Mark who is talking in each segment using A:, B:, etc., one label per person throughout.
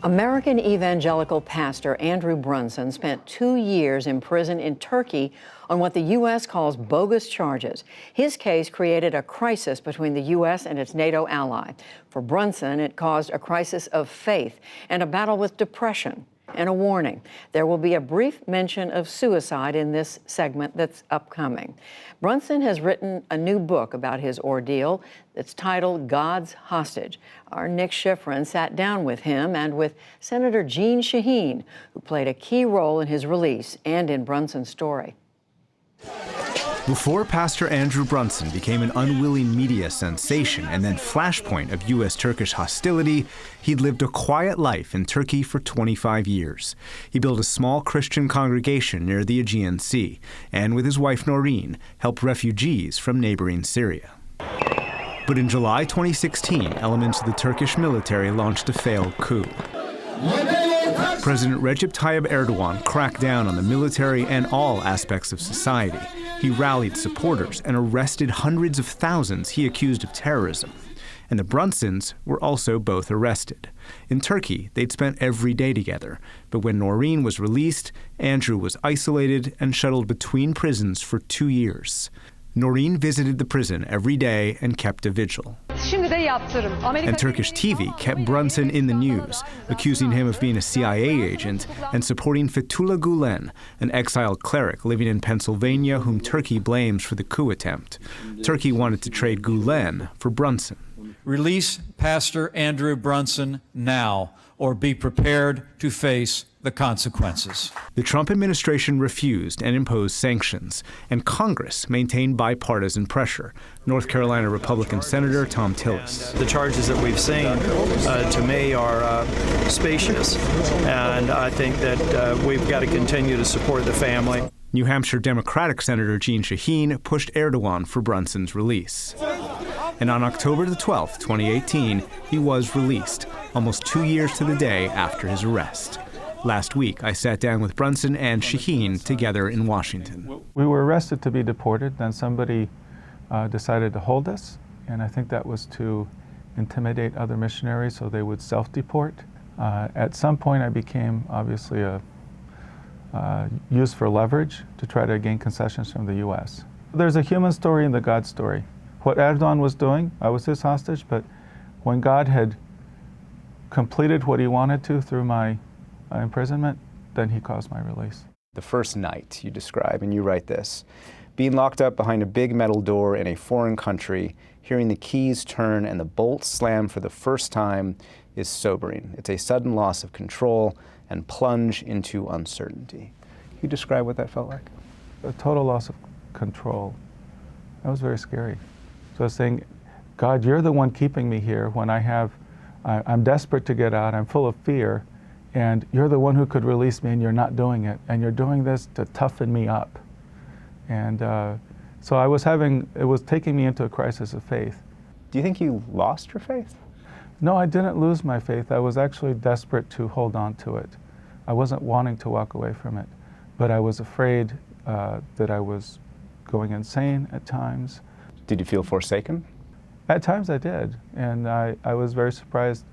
A: American evangelical pastor Andrew Brunson spent 2 years in prison in Turkey on what the U.S. calls bogus charges. His case created a crisis between the U.S. and its NATO ally. For Brunson, it caused a crisis of faith and a battle with depression. And a warning, there will be a brief mention of suicide in this segment that's upcoming. Brunson has written a new book about his ordeal that's titled God's Hostage. Our Nick Schifrin sat down with him and with Senator Jeanne Shaheen, who played a key role in his release and in Brunson's story.
B: Before Pastor Andrew Brunson became an unwilling media sensation and then flashpoint of U.S.-Turkish hostility, he'd lived a quiet life in Turkey for 25 years. He built a small Christian congregation near the Aegean Sea, and with his wife Noreen, helped refugees from neighboring Syria. But in July 2016, elements of the Turkish military launched a failed coup. President Recep Tayyip Erdogan cracked down on the military and all aspects of society. He rallied supporters and arrested hundreds of thousands he accused of terrorism. And the Brunsons were also both arrested. In Turkey, they'd spent every day together. But when Noreen was released, Andrew was isolated and shuttled between prisons for 2 years. Noreen visited the prison every day and kept a vigil. And Turkish TV kept Brunson in the news, accusing him of being a CIA agent and supporting Fethullah Gulen, an exiled cleric living in Pennsylvania whom Turkey blames for the coup attempt. Turkey wanted to trade Gulen for Brunson.
C: Release Pastor Andrew Brunson now, or be prepared to face the consequences.
B: The Trump administration refused and imposed sanctions, and Congress maintained bipartisan pressure. North Carolina Republican Senator Thom Tillis.
D: The charges that we've seen, to me, are spacious, and I think that we've got to continue to support the family.
B: New Hampshire Democratic Senator Jeanne Shaheen pushed Erdogan for Brunson's release. And on October the 12th, 2018, he was released, almost 2 years to the day after his arrest. Last week, I sat down with Brunson and Shaheen together in Washington.
E: We were arrested to be deported, then somebody decided to hold us, and I think that was to intimidate other missionaries so they would self-deport. At some point, I became obviously used for leverage to try to gain concessions from the U.S. There's a human story and the God story. What Erdogan was doing, I was his hostage, but when God had completed what he wanted to through my imprisonment, then he caused my release.
F: The first night you describe, and you write this, being locked up behind a big metal door in a foreign country, hearing the keys turn and the bolts slam for the first time is sobering. It's a sudden loss of control and plunge into uncertainty. Can you describe what that felt like?
E: A total loss of control. That was very scary. So I was saying, God, you're the one keeping me here when I'm desperate to get out, I'm full of fear, and you're the one who could release me, and you're not doing it. And you're doing this to toughen me up. And so it was taking me into a crisis of faith.
F: Do you think you lost your faith?
E: No, I didn't lose my faith. I was actually desperate to hold on to it. I wasn't wanting to walk away from it, but I was afraid that I was going insane at times.
F: Did you feel forsaken?
E: At times I did, and I was very surprised.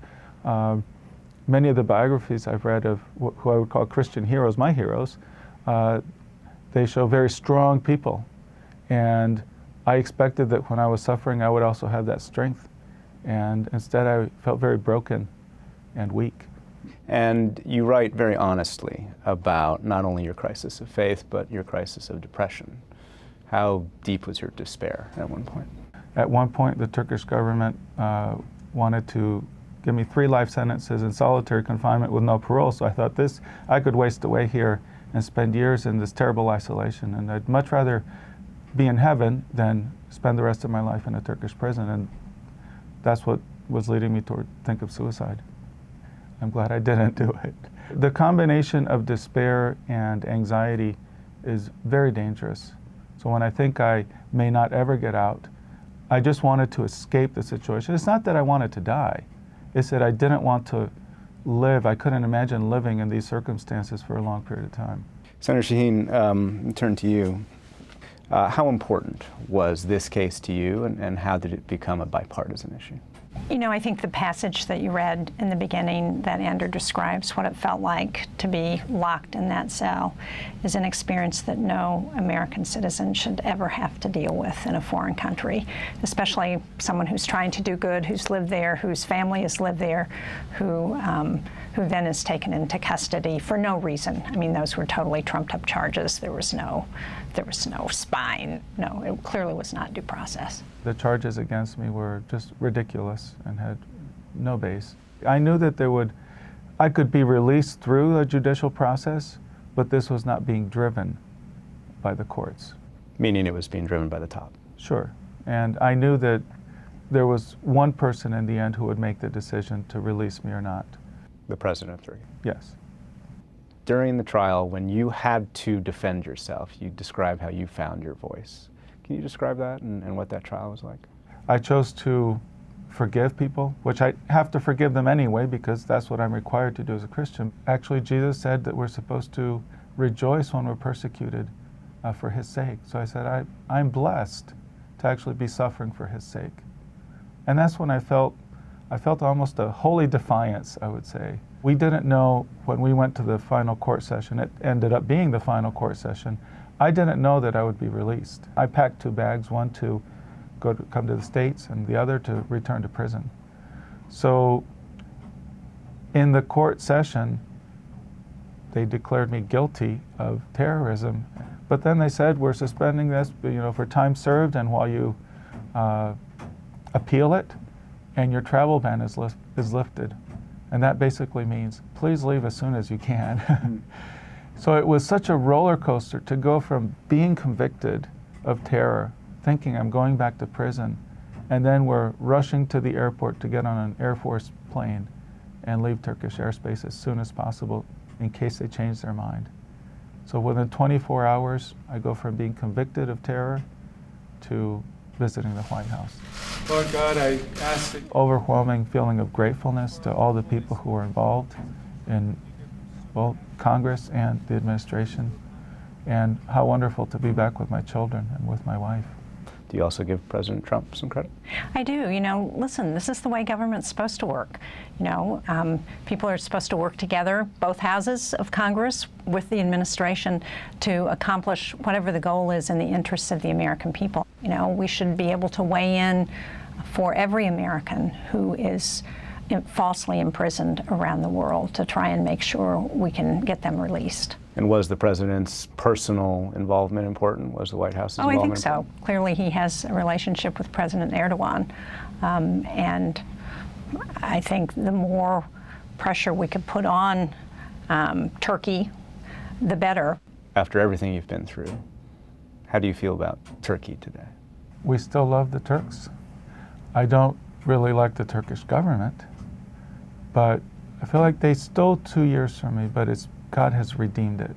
E: Many of the biographies I've read of who I would call Christian heroes, my heroes, they show very strong people. And I expected that when I was suffering, I would also have that strength. And instead, I felt very broken and weak.
F: And you write very honestly about not only your crisis of faith, but your crisis of depression. How deep was your despair at one point?
E: At one point, the Turkish government wanted to give me 3 life sentences in solitary confinement with no parole, so I thought I could waste away here and spend years in this terrible isolation, and I'd much rather be in heaven than spend the rest of my life in a Turkish prison, and that's what was leading me to think of suicide. I'm glad I didn't do it. The combination of despair and anxiety is very dangerous. So when I think I may not ever get out, I just wanted to escape the situation. It's not that I wanted to die. It's that I didn't want to live. I couldn't imagine living in these circumstances for a long period of time.
F: Senator Shaheen, turn to you. How important was this case to you, and how did it become a bipartisan issue?
G: You know, I think the passage that you read in the beginning that Andrew describes what it felt like to be locked in that cell is an experience that no American citizen should ever have to deal with in a foreign country, especially someone who's trying to do good, who's lived there, whose family has lived there, who then is taken into custody for no reason. I mean, those were totally trumped up charges. There was no spine. No, it clearly was not due process.
E: The charges against me were just ridiculous and had no base. I knew that I could be released through a judicial process, but this was not being driven by the courts.
F: Meaning it was being driven by the top.
E: Sure. And I knew that there was one person in the end who would make the decision to release me or not.
F: The president of Turkey.
E: Yes.
F: During the trial, when you had to defend yourself, you described how you found your voice. Can you describe that and what that trial was like?
E: I chose to forgive people, which I have to forgive them anyway because that's what I'm required to do as a Christian. Actually, Jesus said that we're supposed to rejoice when we're persecuted for his sake. So I said, I'm blessed to actually be suffering for his sake. And that's when I felt almost a holy defiance, I would say. We didn't know when we went to the final court session, it ended up being the final court session, I didn't know that I would be released. I packed 2 bags, one to come to the States and the other to return to prison. So in the court session, they declared me guilty of terrorism, but then they said, we're suspending this, for time served and while you appeal it, and your travel ban is lifted. And that basically means, please leave as soon as you can. So it was such a roller coaster to go from being convicted of terror, thinking I'm going back to prison, and then we're rushing to the airport to get on an Air Force plane and leave Turkish airspace as soon as possible in case they change their mind. So within 24 hours, I go from being convicted of terror to visiting the White House.
C: Lord God, I ask that
E: Overwhelming feeling of gratefulness to all the people who were involved in both Congress and the administration, and how wonderful to be back with my children and with my wife.
F: Do you also give President Trump some credit?
G: I do. Listen, this is the way government's supposed to work. People are supposed to work together, both houses of Congress with the administration, to accomplish whatever the goal is in the interests of the American people. We should be able to weigh in for every American who is falsely imprisoned around the world to try and make sure we can get them released.
F: And was the president's personal involvement important? Was the White House's involvement
G: I think so.
F: important?
G: Clearly he has a relationship with President Erdogan. And I think the more pressure we could put on Turkey, the better.
F: After everything you've been through, how do you feel about Turkey today?
E: We still love the Turks. I don't really like the Turkish government, but I feel like they stole 2 years from me, but God has redeemed it.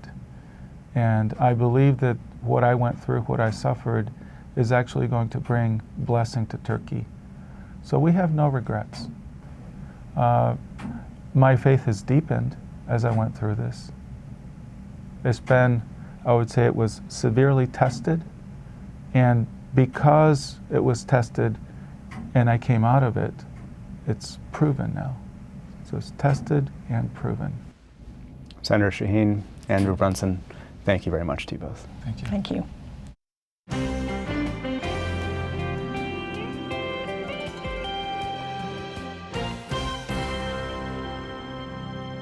E: And I believe that what I went through, what I suffered, is actually going to bring blessing to Turkey. So we have no regrets. My faith has deepened as I went through this. It's been, I would say it was severely tested, and because it was tested and I came out of it, it's proven now. So it's tested and proven.
F: Senator Shaheen, Andrew Brunson, thank you very much to you both.
E: Thank you.
G: Thank you.